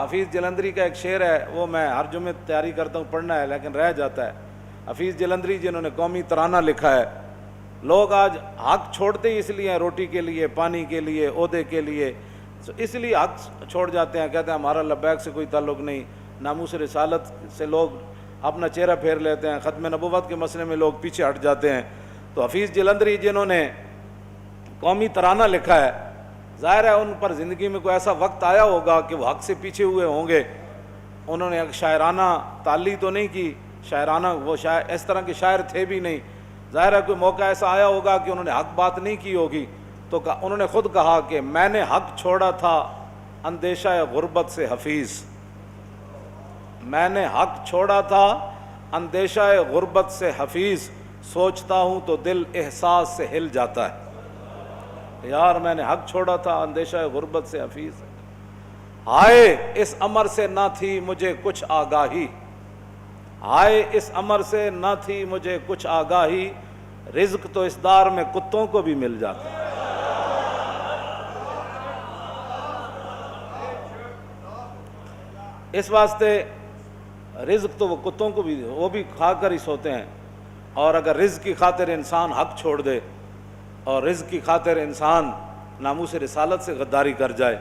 حفیظ جلندری کا ایک شعر ہے، وہ میں ہر جمعے تیاری کرتا ہوں پڑھنا ہے لیکن رہ جاتا ہے۔ حفیظ جلندری جنہوں نے قومی ترانہ لکھا ہے، لوگ آج حق چھوڑتے ہی اس لیے ہیں، روٹی کے لیے، پانی کے لیے، عہدے کے لیے، اس لیے حق چھوڑ جاتے ہیں، کہتے ہیں ہمارا لبیک سے کوئی تعلق نہیں، ناموس رسالت سے لوگ اپنا چہرہ پھیر لیتے ہیں، ختم نبوت کے مسئلے میں لوگ پیچھے ہٹ جاتے ہیں۔ تو حفیظ جلندری جنہوں نے قومی ترانہ لکھا ہے، ظاہر ہے ان پر زندگی میں کوئی ایسا وقت آیا ہوگا کہ وہ حق سے پیچھے ہوئے ہوں گے۔ انہوں نے ایک شاعرانہ تعلی تو نہیں کی، شاعرانہ وہ شاعر اس طرح کے شاعر تھے بھی نہیں، ظاہر ہے کوئی موقع ایسا آیا ہوگا کہ انہوں نے حق بات نہیں کی ہوگی، تو انہوں نے خود کہا کہ میں نے حق چھوڑا تھا اندیشہ غربت سے حفیظ، میں نے حق چھوڑا تھا اندیشہ غربت سے حفیظ، سوچتا ہوں تو دل احساس سے ہل جاتا ہے۔ یار میں نے حق چھوڑا تھا اندیشہ غربت سے حفیظ، ہائے اس امر سے نہ تھی مجھے کچھ آگاہی، ہائے اس امر سے نہ تھی مجھے کچھ آگاہی، رزق تو اس دار میں کتوں کو بھی مل جاتا ہے۔ اس واسطے رزق تو وہ کتوں کو بھی، وہ بھی کھا کر ہی سوتے ہیں، اور اگر رزق کی خاطر انسان حق چھوڑ دے اور رزق کی خاطر انسان ناموس رسالت سے غداری کر جائے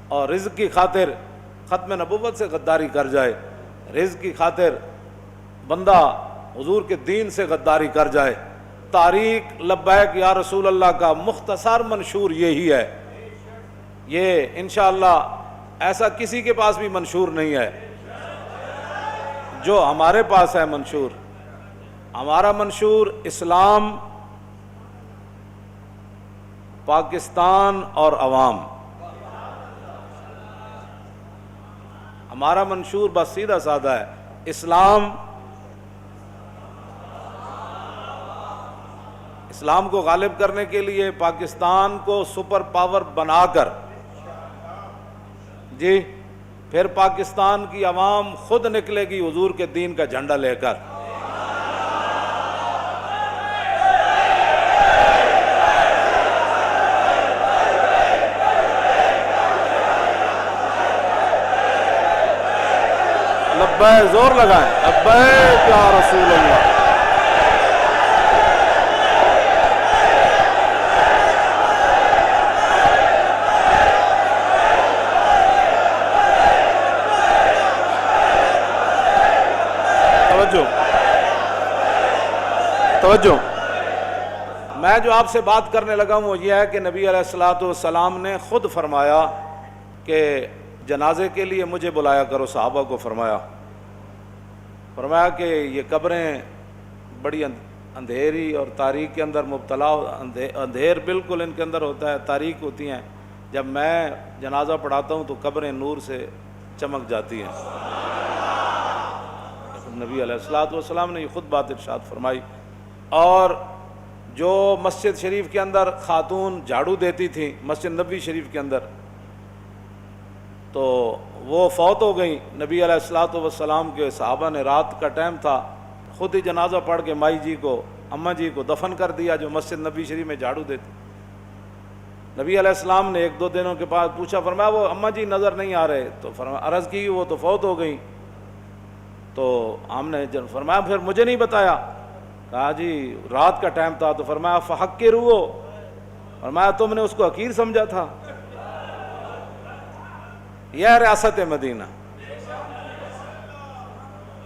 اور رزق کی خاطر ختم نبوت سے غداری کر جائے، رزق کی خاطر بندہ حضور کے دین سے غداری کر جائے، تاریخ لبیک یا رسول اللہ کا مختصر منشور یہی ہے۔ یہ انشاءاللہ ایسا کسی کے پاس بھی منشور نہیں ہے جو ہمارے پاس ہے منشور۔ ہمارا منشور اسلام، پاکستان اور عوام، ہمارا منشور بس سیدھا سادہ ہے، اسلام، اسلام کو غالب کرنے کے لیے پاکستان کو سپر پاور بنا کر، جی پھر پاکستان کی عوام خود نکلے گی حضور کے دین کا جھنڈا لے کر۔ لبیک زور لگائیں، لبیک یا رسول اللہ۔ توجہ، میں جو آپ سے بات کرنے لگا ہوں وہ یہ ہے کہ نبی علیہ الصلوۃ والسلام نے خود فرمایا کہ جنازے کے لیے مجھے بلایا کرو، صحابہ کو فرمایا کہ یہ قبریں بڑی اندھیری اور تاریک کے اندر مبتلا، اندھیر بالکل ان کے اندر ہوتا ہے، تاریک ہوتی ہیں، جب میں جنازہ پڑھاتا ہوں تو قبریں نور سے چمک جاتی ہیں۔ نبی علیہ الصلوۃ والسلام نے یہ خود بات ارشاد فرمائی۔ اور جو مسجد شریف کے اندر خاتون جھاڑو دیتی تھیں، مسجد نبوی شریف کے اندر، تو وہ فوت ہو گئیں، نبی علیہ الصلوۃ والسلام کے صحابہ نے رات کا ٹائم تھا، خود ہی جنازہ پڑھ کے مائی جی کو، اماں جی کو دفن کر دیا جو مسجد نبوی شریف میں جھاڑو دیتی۔ نبی علیہ السلام نے ایک دو دنوں کے بعد پوچھا، فرمایا وہ اماں جی نظر نہیں آ رہے، تو فرمایا عرض کی وہ تو فوت ہو گئیں، تو ہم نے فرمایا پھر مجھے نہیں بتایا، کہا جی رات کا ٹائم تھا، تو فرمایا فحقروہ، فرمایا تم نے اس کو حقیر سمجھا تھا۔ یہ ریاست مدینہ،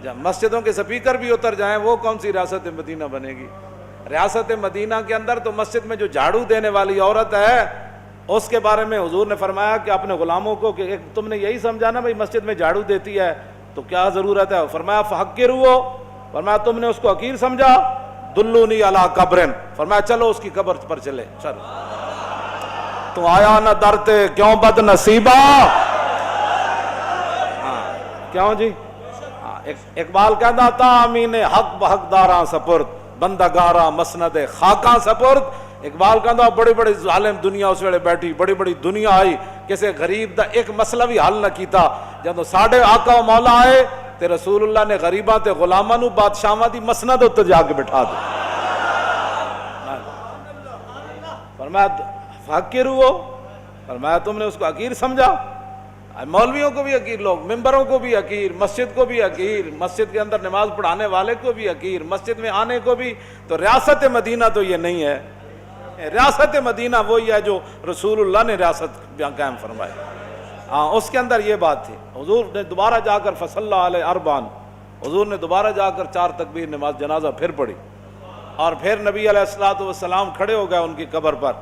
جب مسجدوں کے سپیکر بھی اتر جائیں وہ کون سی ریاست مدینہ بنے گی؟ ریاست مدینہ کے اندر تو مسجد میں جو جھاڑو دینے والی عورت ہے اس کے بارے میں حضور نے فرمایا کہ اپنے غلاموں کو کہ تم نے یہی سمجھا نا بھائی مسجد میں جھاڑو دیتی ہے تو کیا ضرورت ہے، فرمایا فحقروہ، فرمایا تم نے اس کو حقیر سمجھا، دلونی علی قبرن، فرمایا چلو اس کی قبر پر چلے، چل تو آیا نہ درتے کیوں بد نصیبہ، کیوں جی؟ اقبال کہتا تھا امین حق بحق داراں سپرد، بندگاراں مسند خاکاں سپرد۔ اقبال کہتا بڑی بڑی ظالم دنیا اس ویلے بیٹھی، بڑی بڑی دنیا آئی، کسی غریب دا ایک مسئلہ بھی حل نہ کیتا، جب ساڑھے آقا و مولا آئے تے رسول اللہ نے غریباں تے غلاماں نو بادشاہاں دی مسند اتر جا کے بٹھا دی۔ فرمایا فحقروہ، فرمایا تم نے اس کو حقیر سمجھا، مولویوں کو بھی حقیر لوگ، ممبروں کو بھی حقیر، مسجد کو بھی حقیر، مسجد کے اندر نماز پڑھانے والے کو بھی حقیر، مسجد میں آنے کو بھی۔ تو ریاست مدینہ تو یہ نہیں ہے، ریاست مدینہ وہی ہے جو رسول اللہ نے ریاست قائم فرمائی۔ ہاں اس کے اندر یہ بات تھی۔ حضور نے دوبارہ جا کر فصلی علیہ اربعن، حضور نے دوبارہ جا کر 4 تکبیر نماز جنازہ پھر پڑھی، اور پھر نبی علیہ الصلوۃ والسلام کھڑے ہو گئے ان کی قبر پر،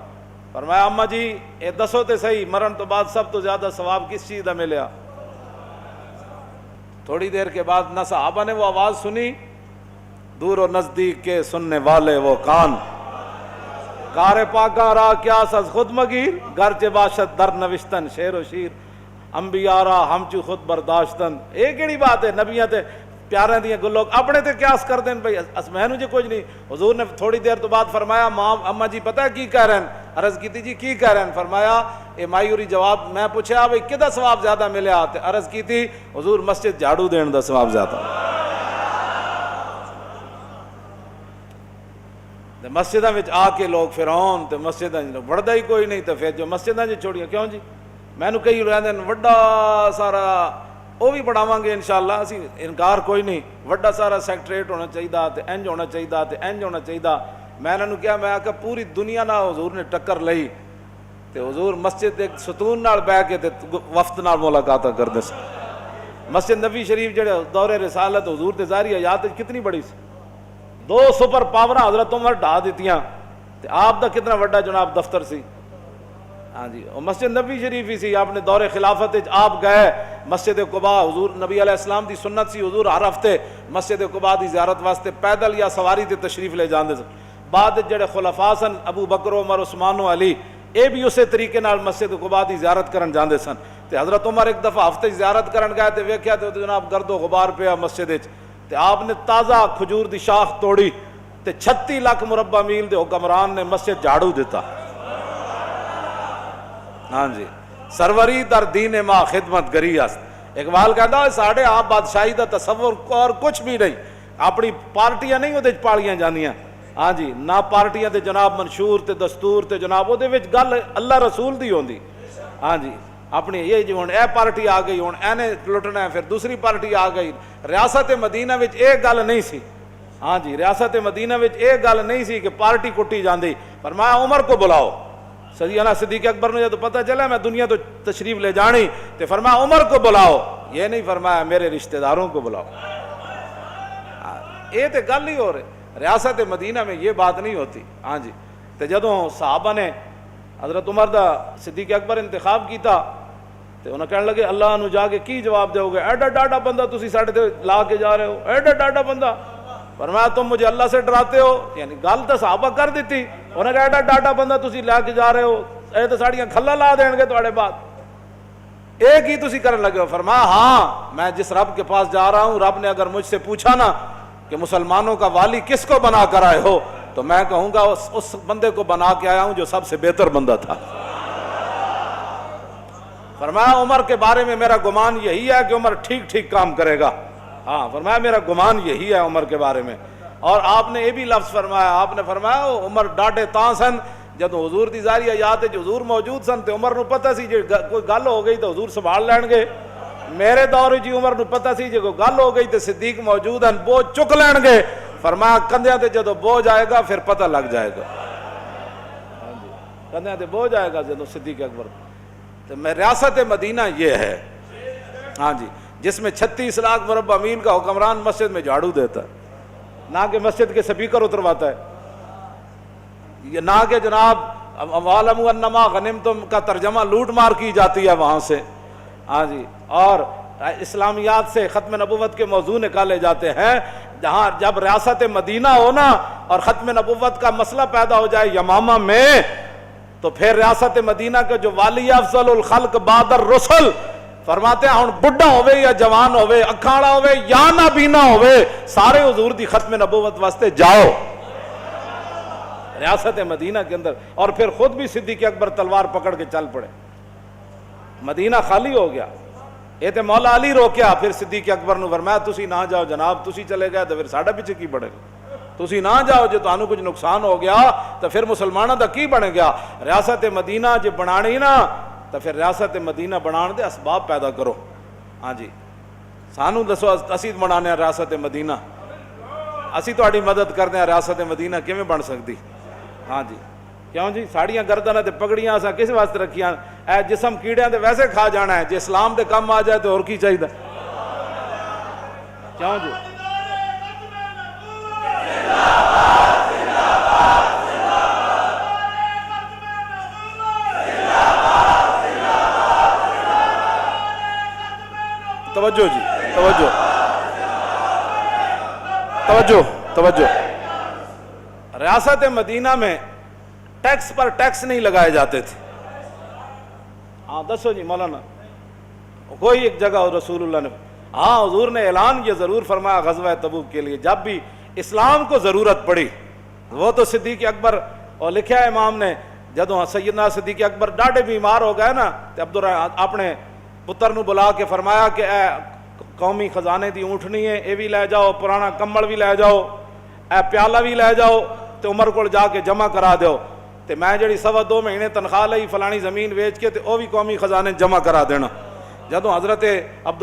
فرمایا اماں جی اے دسو تے صحیح مرن تو بعد سب تو زیادہ ثواب کس چیز کا ملیا؟ تھوڑی دیر کے بعد نہ صحابہ نے وہ آواز سنی، دور و نزدیک کے سننے والے وہ کان، کار پاکاں را کیا سز خود مگیر، گرچہ باشد در نوشتن شعر و شیر، انبیاء را ہمچو خود برداشتن۔ یہ کیڑی بات ہے؟ نبیاں تے پیاراں دیاں گلوں اپنے تے قیاس کر دین بھائی اسمینو جی کچھ نہیں۔ حضور نے تھوڑی دیر تو بعد فرمایا ماں اماں جی پتہ ہے کی کہہ رہے ہیں؟ عرض کی جی کی کہہ رہے ہیں؟ فرمایا اے مایوری جواب، میں پوچھا بھائی کدا ثواب زیادہ ملیا؟ تے عرض کی تھی حضور مسجد جھاڑو دین دا ثواب زیادہ۔ تے مسجداں وچ آ کے لوگ فرعون تے مسجداں وڑدا ہی کوئی نہیں، تے پھر جو مسجداں جی چھوڑیاں کیوں جی؟ مینوں کئی رہندے وڈا سارا وہ بھی بڑھاواں گے انشاءاللہ، اسی انکار کوئی نہیں، وڈا سارا سیکٹریٹ ہونا چاہیے تے انج ہونا چاہیے تے انج ہونا چاہیے۔ میں انہوں کیا میں آکھا پوری دنیا نال حضور نے ٹکر لئی تے حضور مسجد ایک ستون نال بیٹھ کے تے وفد نال ملاقاتاں کردے سن۔ مسجد نبی شریف جڑے دور رسالت حضور تے ظاہری حیات کتنی بڑی سی، 2 سپر پاوراں حضرت عمر ڈھا دتیاں تے آپ دا کتنا وڈا جناب دفتر سی۔ ہاں جی اور مسجد نبی شریف ہی سی، آپ نے دور خلافت آپ گئے مسجد قباء، حضور نبی علیہ السلام دی سنت سی حضور ہر ہفتے مسجد قباء دی زیارت واسطے پیدل یا سواری تے تشریف لے جاندے سن۔ بعد جڑے خلفاء سن ابو بکر عمر عثمان و علی اے بھی اسی طریقے نال مسجد قباء دی زیارت کرن جاندے سن۔ تے حضرت عمر ایک دفعہ ہفتے زیارت کرن گئے تے ویکھیا تے جناب گرد و غبار پیا مسجد وچ، تے آپ نے تازہ کھجور دی شاخ توڑی تے 36 لاکھ مربع میل دے حکمران نے مسجد جھاڑو دیتا۔ ہاں جی سروری در دین ماں خدمت گری است۔ اقبال کہتا ہے ساڑھے آپ بادشاہی دا تصور اور کچھ بھی نہیں، اپنی پارٹیاں نہیں وہ پالیاں جانیاں۔ ہاں جی نہ پارٹیاں تے جناب منشور تے دستور تے جناب وہ گل اللہ رسول دی ہوندی۔ ہاں جی اپنی یہ جو اے پارٹی آ گئی ہوں اینے لٹنا ہے، پھر دوسری پارٹی آ گئی۔ ریاست مدینہ وچ ایک گل نہیں سی۔ ہاں جی ریاست مدینہ وچ ایک گل نہیں سی کہ پارٹی کٹی جاندی۔ فرمایا عمر کو بلاؤ، سیدنا صدیق اکبر نے جب پتہ چلا میں دنیا تو تشریف لے جانی تو فرمایا عمر کو بلاؤ، یہ نہیں فرمایا میرے رشتہ داروں کو بلاؤ۔ یہ تو گل ہی ہو رہی، ریاست مدینہ میں یہ بات نہیں ہوتی۔ ہاں جی تو جدوں صحابہ نے حضرت عمر دا صدیق اکبر انتخاب کیتا تو انہوں کہنے لگے اللہ نو جا کے کی جواب دو گے؟ ایڈا ڈاڈا بندہ تسی ساڑھے تے لا کے جا رہے ہو، ایڈا ڈاڈا بندہ۔ فرمایا تم مجھے اللہ سے ڈراتے ہو، یعنی گل تو صحابہ کر دیتی، انہوں نے کہا ایڈا ڈاڈا بندہ تسی لا کے جا رہے ہو، اے تو ساڑیاں کھلا لا دیں گے تواڈے بعد، ایک ہی تسی کرنے لگے ہو۔ فرمایا ہاں میں جس رب کے پاس جا رہا ہوں، رب نے اگر مجھ سے پوچھا نا کہ مسلمانوں کا والی کس کو بنا کر آئے ہو تو میں کہوں گا اس بندے کو بنا کے آیا ہوں جو سب سے بہتر بندہ تھا۔ فرمایا عمر کے بارے میں میرا گمان یہی ہے کہ عمر ٹھیک ٹھیک کام کرے گا۔ ہاں فرمایا میرا گمان یہی ہے عمر کے بارے میں۔ اور آپ نے یہ بھی لفظ فرمایا، آپ نے فرمایا عمر ڈاڈے تاں سن جدو حضور دی ظاہری حیات جو حضور موجود سن تے عمر نو پتہ سی جے کوئی گل ہو گئی تو حضور سنبھال لین گے۔ میرے دور جی عمر نو پتہ سی جے کوئی گل ہو گئی تو صدیق موجود ہیں بوجھ چک لین گے۔ فرمایا کندھیاں تے جدو بوجھ آئے گا پھر پتہ لگ جائے گا۔ کندھیاں تے بوجھ آئے گا جدو صدیق اکبر۔ تو میں ریاست مدینہ یہ ہے ہاں جی جس میں 36 لاکھ مربع میل کا حکمران مسجد میں جھاڑو دیتا ہے، نہ کہ مسجد کے سپیکر اترواتا ہے، نہ کہ جناب وَاعْلَمُوا أَنَّمَا غَنِمْتُمْ کا ترجمہ لوٹ مار کی جاتی ہے وہاں سے۔ ہاں جی اور اسلامیات سے ختم نبوت کے موضوع نکالے جاتے ہیں۔ جہاں جب ریاست مدینہ ہو نا اور ختم نبوت کا مسئلہ پیدا ہو جائے یمامہ میں تو پھر ریاست مدینہ کا جو والی افضل الخلق بعد الرسل فرماتے ہیں ہن بڈھا ہوئے یا جوان ہوئے، اکھاڑا ہوئے یا نابینا ہوئے، سارے حضور دی ختم نبوت واسطے جاؤ ریاست مدینہ کے اندر۔ اور پھر خود بھی صدیق اکبر تلوار پکڑ کے چل پڑے، مدینہ خالی ہو گیا۔ یہ تے مولا علی روکیا، پھر صدیق اکبر نے فرمایا تسی نہ جاؤ جناب، تسی چلے گئے تو پھر ساڈا پیچھے کی بڑھے گا، تسی نہ جاؤ جے تانوں کچھ نقصان ہو گیا تو پھر مسلمانوں دا کی بنے گا۔ ریاست مدینہ جے بنانی نا تو پھر ریاست مدینہ بنان دے اسباب پیدا کرو. ہاں جی سانو دسو اسی بنانے ریاست مدینہ, اسی تہاڈی مدد کرتے ہیں, ریاست مدینہ کیویں بن سکتی؟ ہاں جی کیوں جی ساڑیاں گردناں تے پگڑیاں اساں کس واسطے رکھیاں؟ اے جسم کیڑیاں دے ویسے کھا جانا ہے, جے اسلام دے کم آ جائے تو اور کی چاہیے؟ کیوں جی توجہ جی توجہ توجہ توجہ. ریاست مدینہ میں ٹیکس پر ٹیکس نہیں لگائے جاتے تھے. ہاں دسو جی مولانا کوئی ایک جگہ رسول اللہ نے, ہاں حضور نے اعلان یہ ضرور فرمایا غزوہ تبوک کے لیے جب بھی اسلام کو ضرورت پڑی, وہ تو صدیق اکبر اور لکھا ہے امام نے, جدوں سیدنا صدیق اکبر ڈاڈے بیمار ہو گئے نا تو اپنے پتر نو بلا کے فرمایا کہ اے قومی خزانے دی اونٹنی ہے, اے بھی لے جاؤ, پرانا کمبل بھی لے جاؤ, اے پیالہ بھی لے جاؤ تے عمر کو جا کے جمع کرا دیو, تے میں جڑی 2.5 مہینے تنخواہ لئی فلانی زمین ویچ کے تے او بھی قومی خزانے جمع کرا دینا. جدوں حضرت عبد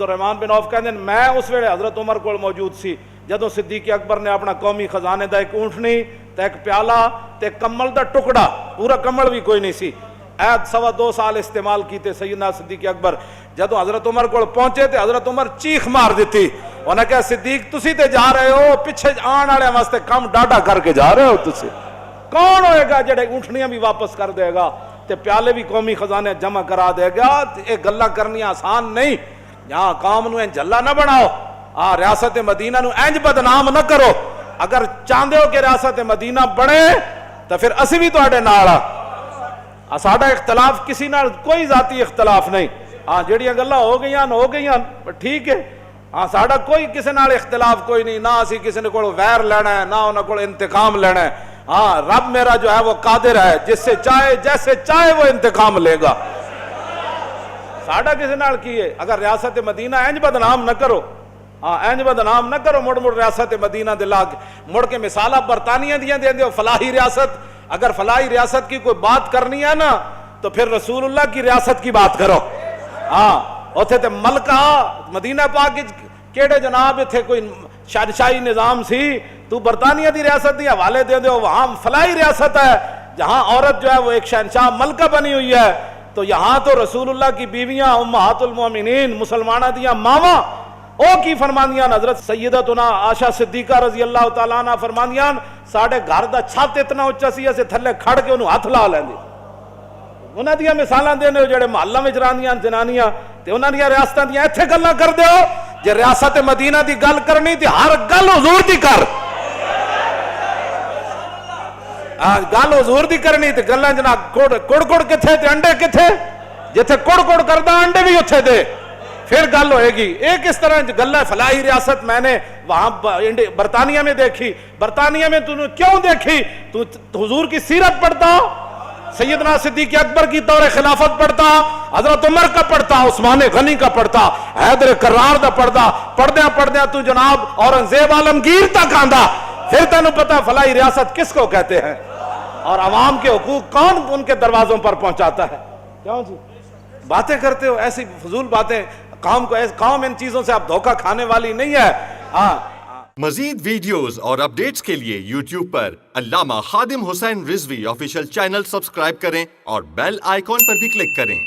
الرحمان بن عوف کہندے میں اس ویلے حضرت عمر کول موجود سی, جدوں صدیق اکبر نے اپنا قومی خزانے دا ایک اونٹنی تے ایک پیالہ تے کمبل دا ٹکڑا, پورا کمبل بھی کوئی نہیں سی, 2.25 سال استعمال کیتے سیدنا صدیق اکبر. جدوں حضرت عمر کو پہنچے تے حضرت عمر چیخ مار دیتی, انہاں کہا صدیق تسی تے جا رہے ہو, پیچھے آن والے واسطے کم ڈاڈا کر کے جا رہے ہو, تسی کون ہوئے گا جڑے اونٹنیاں بھی واپس کر دے گا تے پیالے بھی قومی خزانے جمع کرا دے گا؟ یہ گلاں کرنی آسان نہیں. یہاں قوم نو انج اللہ نہ بناؤ, ریاست مدینہ نو انج بدنام نہ کرو. اگر چاہندے ہو کہ ریاست مدینہ بنے تو پھر اسی بھی تواڈے نال آ, ساڈا اختلاف کسی نال کوئی ذاتی اختلاف نہیں. ہاں جڑیاں گلاں ہو گئیاں ٹھیک ہے, ہاں ساڈا کوئی کسی نال اختلاف کوئی نہیں, نہ اسی کسی نے کول ویر لینا ہے نہ انہاں کول انتقام لینا ہے. ہاں رب میرا جو ہے وہ قادر ہے, جس سے چاہے جیسے چاہے وہ انتقام لے گا. ساڈا کسی نال کی ہے؟ اگر ریاست مدینہ انج بدنام نہ کرو, ہاں انج بدنام نہ کرو, مڑ ریاست مدینہ دے لاگ مڑ کے مثالاں برطانیہ دیاں دے دیو فلاحی ریاست. اگر فلاحی ریاست کی کوئی بات کرنی ہے نا تو پھر رسول اللہ کی ریاست کی بات کرو. ہاں اوتھے تے ملکہ مدینہ پاک کیڑے جناب اتھے کوئی شادشاہی نظام سی, تو برطانیہ دی ریاست دی حوالے دے دیو, وہاں فلاحی ریاست ہے جہاں عورت جو ہے وہ ایک شہنشاہ ملکہ بنی ہوئی ہے. تو یہاں تو رسول اللہ کی بیویاں امہات المومنین مسلمانہ دیاں ماواں او کی فرماندیاں, حضرت سیدتنا عائشہ صدیقہ رضی اللہ تعالیٰ عنہ فرماندیاں ساڑھے گھر دا چھت اتنا اچھا سی اسے تھلے کھڑ کے انہوں ہاتھ لا لیندے. انہاں دیاں مثالاں دینے جڑے محلہ وچ رہندیاں جنانیاں تے انہاں دیاں ریاستاں دیاں ایتھے گلاں کر دیو. جے ریاست مدینہ دی گل کرنی تے ہر گل حضور دی کر, گل حضور دی کرنی تے گلاں جناب کڑ کتھے تے انڈے کتھے, جتھے کڑ کردا انڈے بھی اتھے دے, پھر گل ہوئے گی. ایک اس طرح گلہ فلاحی ریاست میں نے وہاں برطانیہ میں دیکھی. برطانیہ میں تو نے کیوں دیکھی؟ تو حضور کی سیرت پڑھتا, سیدنا صدیق اکبر کی دور خلافت پڑھتا, حضرت عمر کا پڑھتا, عثمان غنی کا پڑھتا, حیدر کرار دا پڑھتا, پڑھدیاں تو جناب اورنگزیب عالمگیر تک آندا, پھر تینوں پتا فلاحی ریاست کس کو کہتے ہیں اور عوام کے حقوق کون ان کے دروازوں پر پہنچاتا ہے. کیوں جی باتیں کرتے ہو ایسی فضول باتیں؟ قوم ان چیزوں سے آپ دھوکہ کھانے والی نہیں ہے. ہاں مزید ویڈیوز اور اپڈیٹس کے لیے یوٹیوب پر علامہ Khadim Hussain Rizvi official channel subscribe کریں اور بیل آئیکن پر بھی کلک کریں.